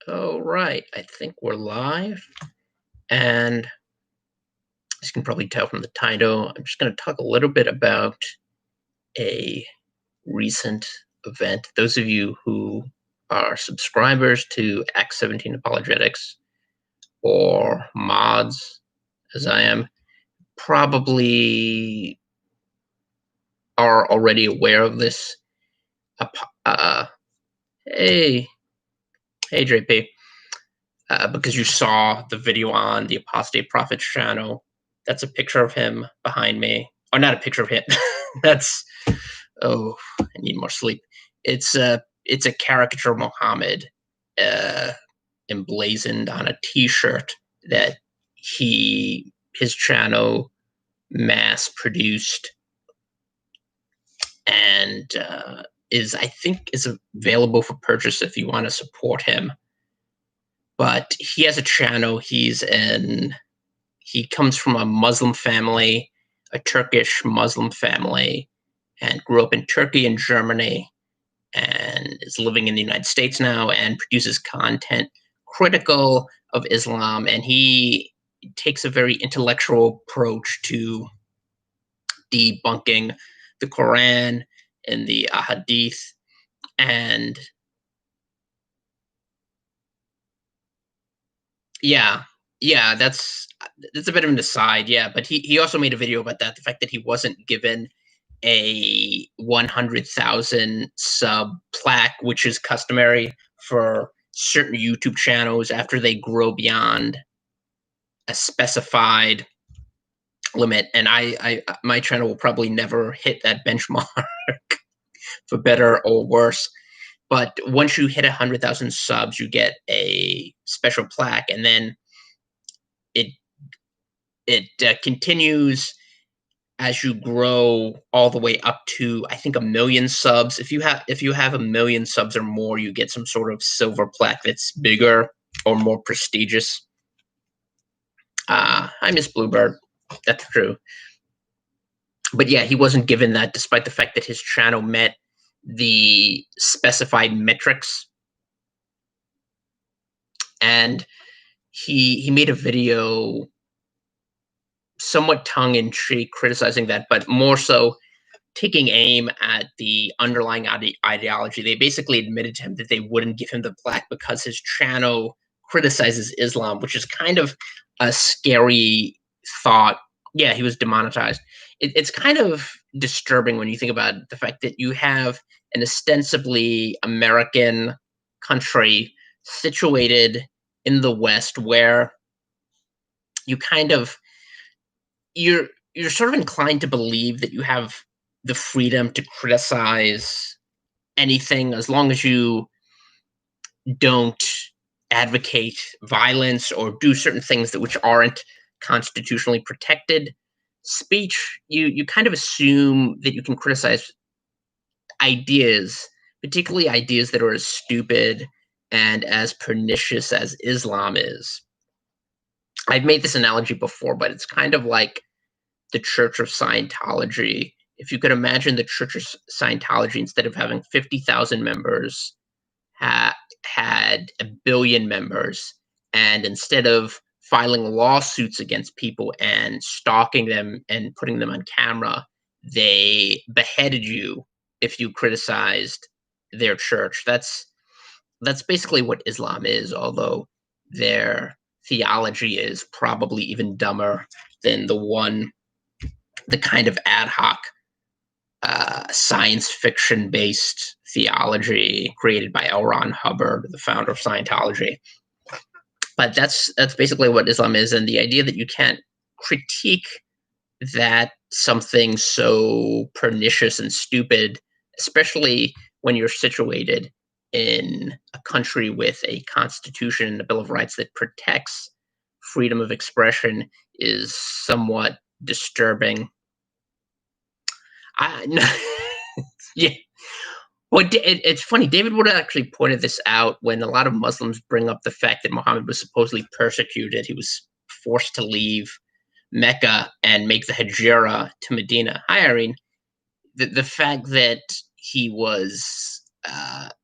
All right, I think we're live. And as you can probably tell from the title, I'm just going to talk a little bit about a recent event. Those of you who are subscribers to Act 17 Apologetics or mods, as I am, probably are already aware of this. Hey, JP. Because you saw the video on the Apostate Prophet's channel. That's a picture of him behind me. Or not a picture of him. That's I need more sleep. It's a caricature of Muhammad emblazoned on a T-shirt that his channel mass produced and is available for purchase if you want to support him. But he has a channel. He comes from a Muslim family, a Turkish Muslim family, and grew up in Turkey and Germany, and is living in the United States now and produces content critical of Islam. And he takes a very intellectual approach to debunking the Quran and the Ahadith. And yeah, that's a bit of an aside. Yeah, but he also made a video about that, the fact that he wasn't given a 100,000 sub plaque, which is customary for certain YouTube channels after they grow beyond a specified limit. And my channel will probably never hit that benchmark, for better or worse. But once you hit 100,000 subs, you get a special plaque, and then it continues as you grow all the way up to, I think, 1 million subs. If you have 1 million subs or more, you get some sort of silver plaque that's bigger or more prestigious. I miss Bluebird. That's true. But yeah, he wasn't given that, despite the fact that his channel met the specified metrics. And he made a video somewhat tongue-in-cheek criticizing that, but more so taking aim at the underlying ideology. They basically admitted to him that they wouldn't give him the plaque because his channel criticizes Islam, which is kind of a scary thought. Yeah, he was demonetized. It's kind of disturbing when you think about the fact that you have an ostensibly American country situated in the West, where you you're sort of inclined to believe that you have the freedom to criticize anything as long as you don't advocate violence or do certain things which aren't constitutionally protected speech. You kind of assume that you can criticize ideas, particularly ideas that are as stupid and as pernicious as Islam is. I've made this analogy before, but it's kind of like the Church of Scientology. If you could imagine the Church of Scientology, instead of having 50,000 members, had 1 billion members, and instead of filing lawsuits against people and stalking them and putting them on camera, they beheaded you if you criticized their church. That's basically what Islam is, although their theology is probably even dumber than the kind of ad hoc science fiction based theology created by L. Ron Hubbard, the founder of Scientology. But that's basically what Islam is, and the idea that you can't critique that something so pernicious and stupid, especially when you're situated in a country with a constitution and a Bill of Rights that protects freedom of expression, is somewhat disturbing. Yeah. Well, it's funny. David Wood actually pointed this out when a lot of Muslims bring up the fact that Muhammad was supposedly persecuted. He was forced to leave Mecca and make the Hijra to Medina. Hi, Irene. The fact that he was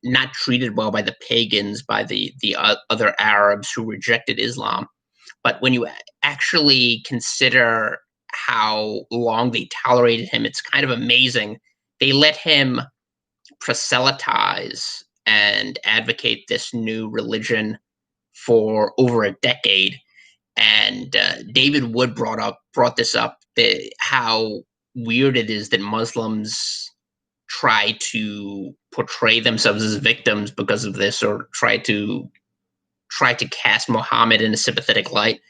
not treated well by the pagans, by the other Arabs who rejected Islam. But when you actually consider how long they tolerated him, it's kind of amazing. They let him proselytize and advocate this new religion for over a decade. And David Wood brought this up, how weird it is that Muslims try to portray themselves as victims because of this, or try to cast Muhammad in a sympathetic light.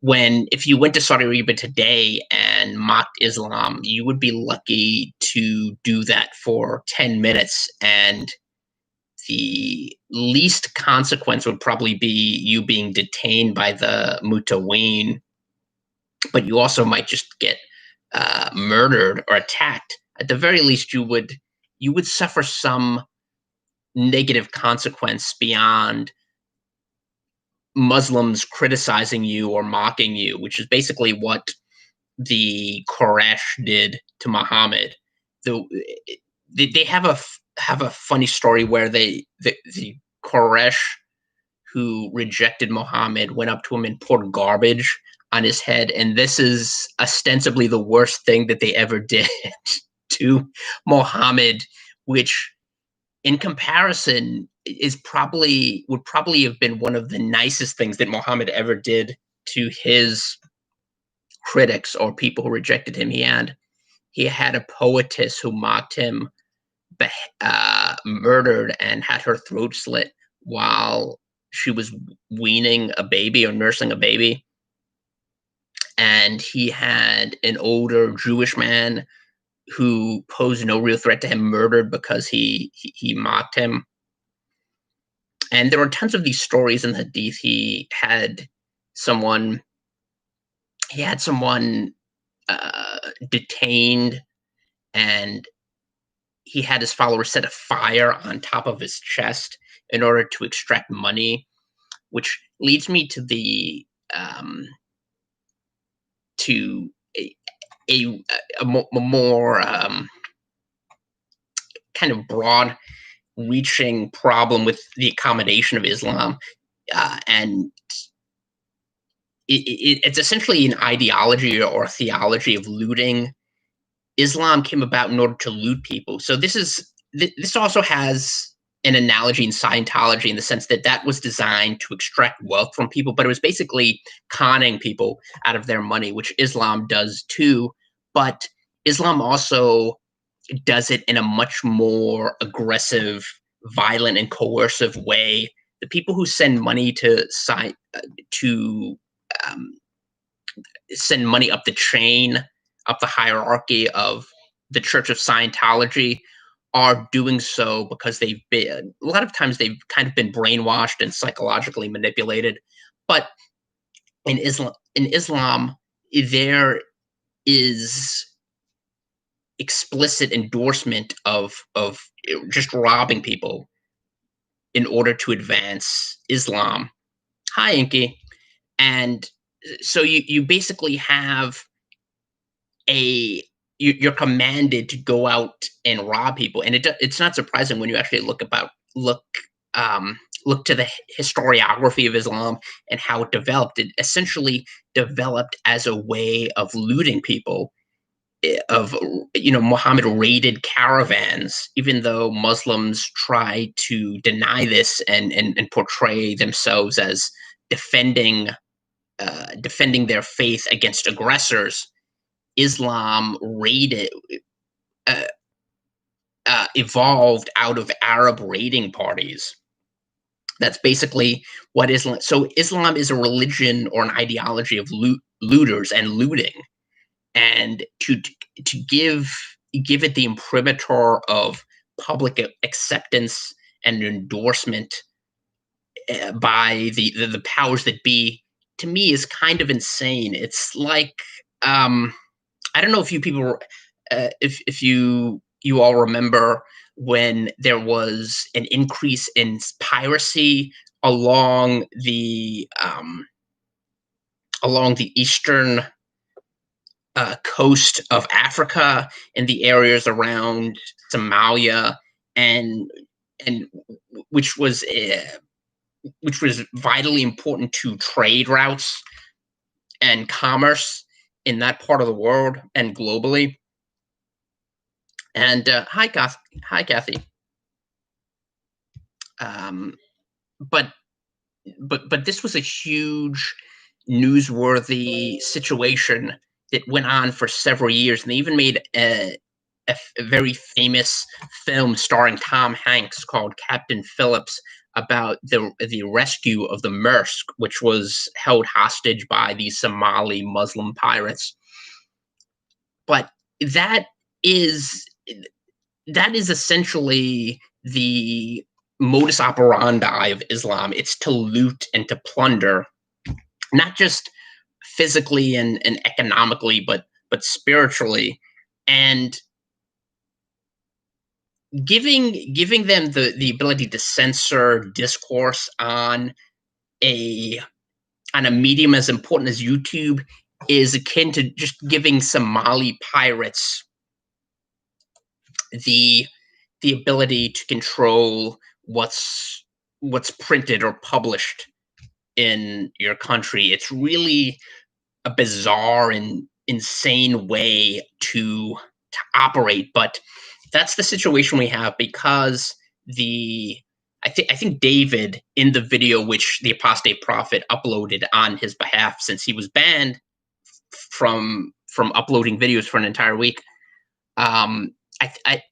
When if you went to Saudi Arabia today and mocked Islam, you would be lucky to do that for 10 minutes, and the least consequence would probably be you being detained by the Mutaween, but you also might just get murdered or attacked. At the very least, you would suffer some negative consequence beyond Muslims criticizing you or mocking you, which is basically what the Quraysh did to Muhammad. The, they have a funny story where the Quraysh who rejected Muhammad went up to him and poured garbage on his head, and this is ostensibly the worst thing that they ever did to Muhammad, which in comparison would probably have been one of the nicest things that Muhammad ever did to his critics or people who rejected him. He had a poetess who mocked him, murdered, and had her throat slit while she was weaning a baby or nursing a baby. And he had an older Jewish man who posed no real threat to him murdered because he mocked him. And there were tons of these stories in the Hadith. Someone he had someone detained, and he had his followers set a fire on top of his chest in order to extract money, which leads me to the to a more kind of broad reaching problem with the accommodation of Islam, and it's essentially an ideology or a theology of looting. Islam came about in order to loot people. So this also has an analogy in Scientology, in the sense that that was designed to extract wealth from people, but it was basically conning people out of their money, which Islam does too. But Islam also does it in a much more aggressive, violent, and coercive way. The people who send money to um, send money up the chain, up the hierarchy of the Church of Scientology, are doing so because a lot of times they've kind of been brainwashed and psychologically manipulated. But in Islam, there is explicit endorsement of just robbing people in order to advance Islam. Hi, Inky. And so you basically have you're commanded to go out and rob people, and it's not surprising when you actually look to the historiography of Islam and how it developed. It essentially developed as a way of looting people. Muhammad raided caravans, even though Muslims try to deny this and portray themselves as defending defending their faith against aggressors. Islam uh, evolved out of Arab raiding parties. That's basically what Islam. So Islam is a religion or an ideology of looters and looting, and to give it the imprimatur of public acceptance and endorsement by the powers that be, to me, is kind of insane. It's like, I don't know if you people, if you all remember when there was an increase in piracy along the eastern coast of Africa, in the areas around Somalia and and which was vitally important to trade routes and commerce in that part of the world and globally. And hi, Kathy. Um, but but this was a huge, newsworthy situation that went on for several years, and they even made a very famous film starring Tom Hanks called Captain Phillips about the rescue of the Maersk, which was held hostage by these Somali Muslim pirates. But that is that is essentially the modus operandi of Islam. It's to loot and to plunder, not just physically and economically, but spiritually, and giving them the ability to censor discourse a on a medium as important as YouTube is akin to just giving Somali pirates the ability to control what's printed or published in your country. It's really a bizarre and insane way to operate, but that's the situation we have because I think David in the video which the apostate prophet uploaded on his behalf, since he was banned from uploading videos for an entire week. Um, I, I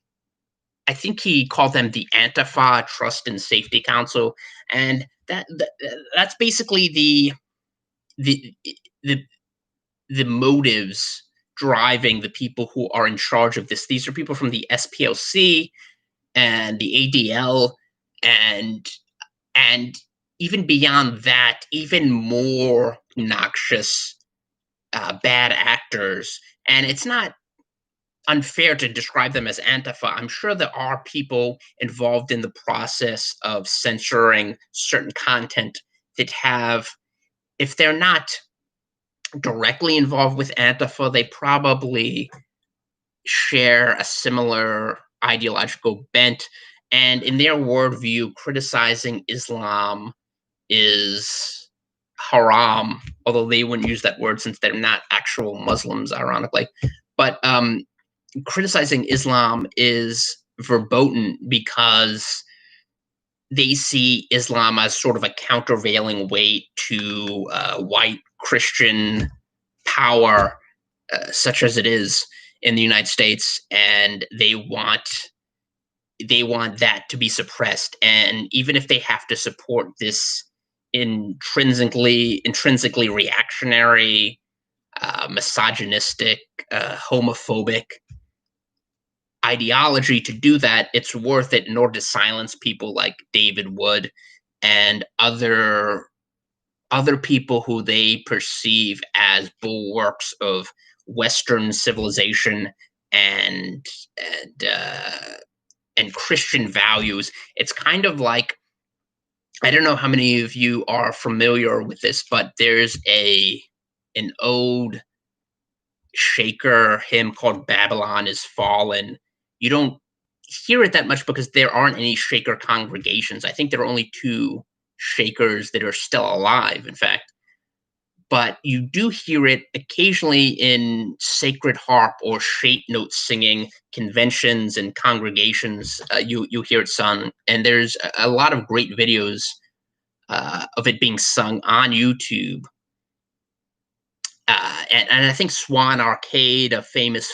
I think he called them the Antifa Trust and Safety Council, and that's basically the the the motives driving the people who are in charge of this. These are people from the SPLC and the ADL, and and even beyond that, even more noxious, bad actors. And it's not unfair to describe them as Antifa. I'm sure there are people involved in the process of censoring certain content that have, if they're not directly involved with Antifa, they probably share a similar ideological bent. And in their worldview, criticizing Islam is haram, although they wouldn't use that word since they're not actual Muslims, ironically. But criticizing Islam is verboten because they see Islam as sort of a countervailing weight to white Christian power, such as it is in the United States, and they want that to be suppressed. And even if they have to support this intrinsically reactionary, misogynistic, homophobic ideology to do that, it's worth it in order to silence people like David Wood and other people who they perceive as bulwarks of Western civilization and and Christian values. It's kind of like, I don't know how many of you are familiar with this, but there's an old Shaker hymn called Babylon is Fallen. You don't hear it that much because there aren't any Shaker congregations. I think there are only two Shakers that are still alive, in fact. But you do hear it occasionally in sacred harp or shape note singing conventions and congregations. You hear it sung, and there's a lot of great videos of it being sung on YouTube. And I think Swan Arcade, a famous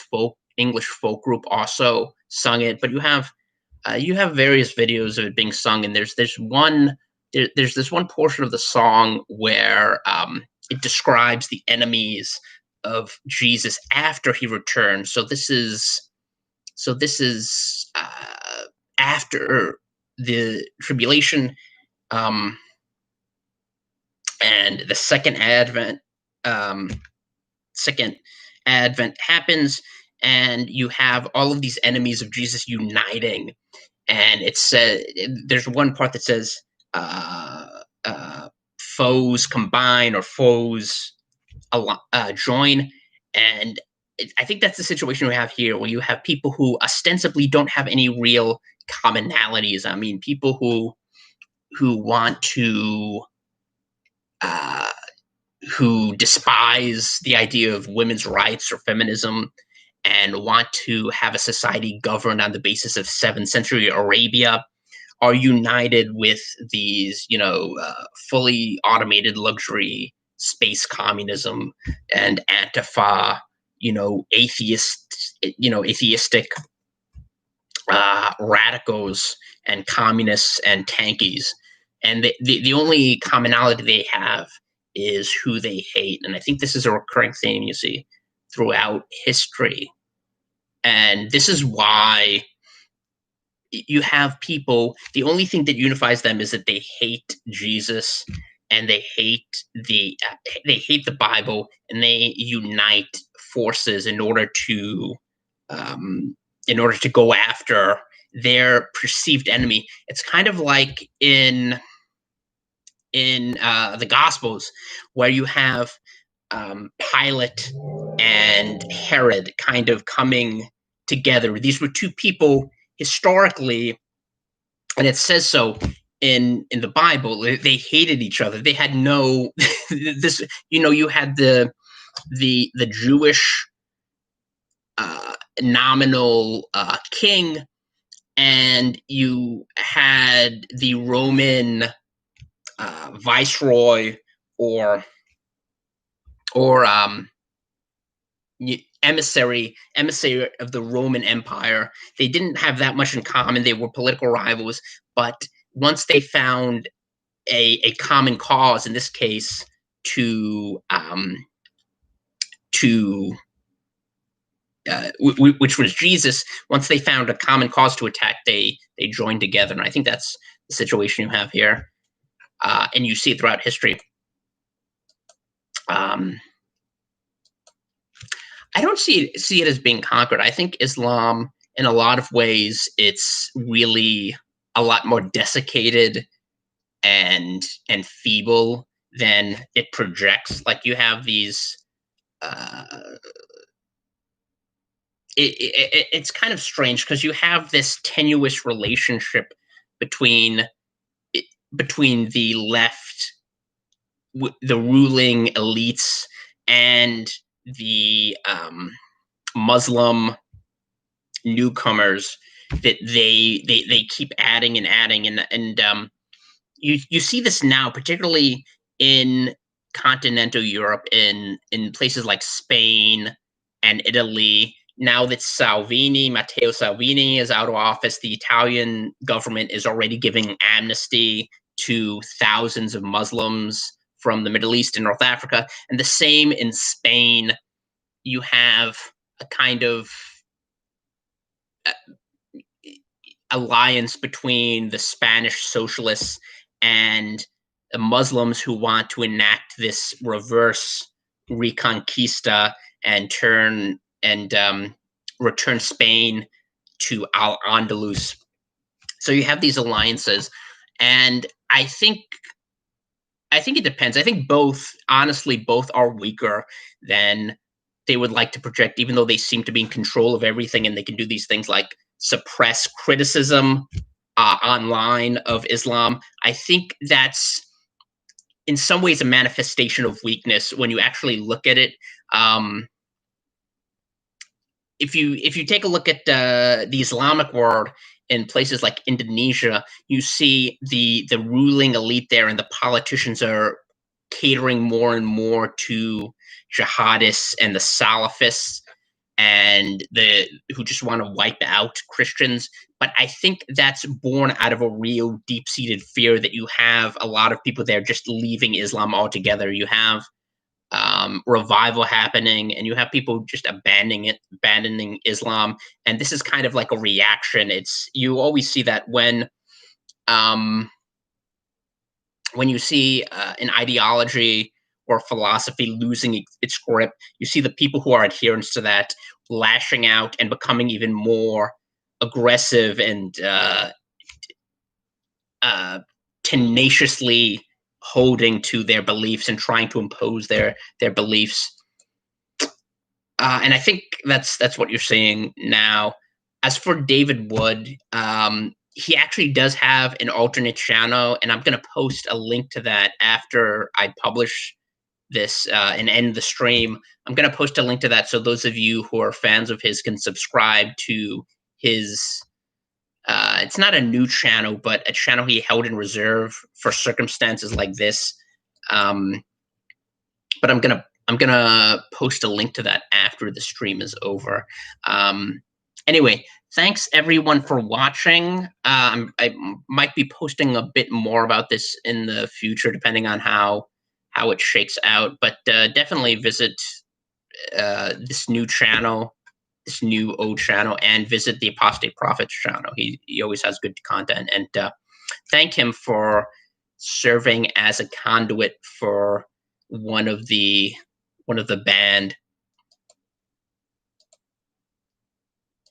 English folk group, also sung it. But you have various videos of it being sung, and there's this one portion of the song where it describes the enemies of Jesus after he returned. So this is after the tribulation, and the second advent. Second advent happens, and you have all of these enemies of Jesus uniting. And it says, there's one part that says, foes combine or foes join. And I think that's the situation we have here, where you have people who ostensibly don't have any real commonalities. I mean, people who want to uh, who despise the idea of women's rights or feminism and want to have a society governed on the basis of 7th century Arabia are united with these, fully automated luxury space communism and Antifa, atheistic radicals and communists and tankies. And the only commonality they have is who they hate. And I think this is a recurring theme you see throughout history. And this is why you have people, the only thing that unifies them is that they hate Jesus and they hate the Bible, and they unite forces in order to go after their perceived enemy. It's kind of like in the Gospels, where you have Pilate and Herod kind of coming together. These were two people historically, and it says so in the Bible. They hated each other. They had no this. You had the Jewish nominal king, and you had the Roman viceroy or emissary of the Roman Empire. They didn't have that much in common. They were political rivals, but once they found a common cause, in this case, which was Jesus. Once they found a common cause to attack, they joined together, and I think that's the situation you have here, and you see it throughout history. I don't see it as being conquered. I think Islam, in a lot of ways, it's really a lot more desiccated and feeble than it projects. Like, you have these. It's kind of strange because you have this tenuous relationship between the left, the ruling elites, and the Muslim newcomers that they keep adding and adding, and you see this now, particularly in continental Europe, in places like Spain and Italy. Now that Matteo Salvini is out of office, the Italian government is already giving amnesty to thousands of Muslims from the Middle East and North Africa. And the same in Spain. You have a kind of alliance between the Spanish socialists and the Muslims who want to enact this reverse Reconquista and return Spain to Al-Andalus. So you have these alliances, and I think it depends. I think both are weaker than they would like to project, even though they seem to be in control of everything, and they can do these things like suppress criticism online of Islam. I think that's in some ways a manifestation of weakness when you actually look at it. If you take a look at the Islamic world in places like Indonesia, you see the ruling elite there and the politicians are catering more and more to jihadists and the Salafists, and who just want to wipe out Christians. But I think that's born out of a real deep-seated fear that you have a lot of people there just leaving Islam altogether. You have revival happening, and you have people just abandoning Islam, and this is kind of like a reaction. You always see that when you see an ideology or philosophy losing its grip, you see the people who are adherents to that lashing out and becoming even more aggressive and tenaciously holding to their beliefs and trying to impose their beliefs. And I think that's what you're seeing now. as for David Wood, he actually does have an alternate channel, and I'm going to post a link to that after I publish this and end the stream. I'm going to post a link to that so those of you who are fans of his can subscribe to his. It's not a new channel, but a channel he held in reserve for circumstances like this. But I'm gonna post a link to that after the stream is over. Anyway, thanks everyone for watching. I might be posting a bit more about this in the future, depending on how it shakes out. But definitely visit this new channel, this new old channel, and visit the Apostate Prophets channel. He always has good content, and thank him for serving as a conduit for one of the band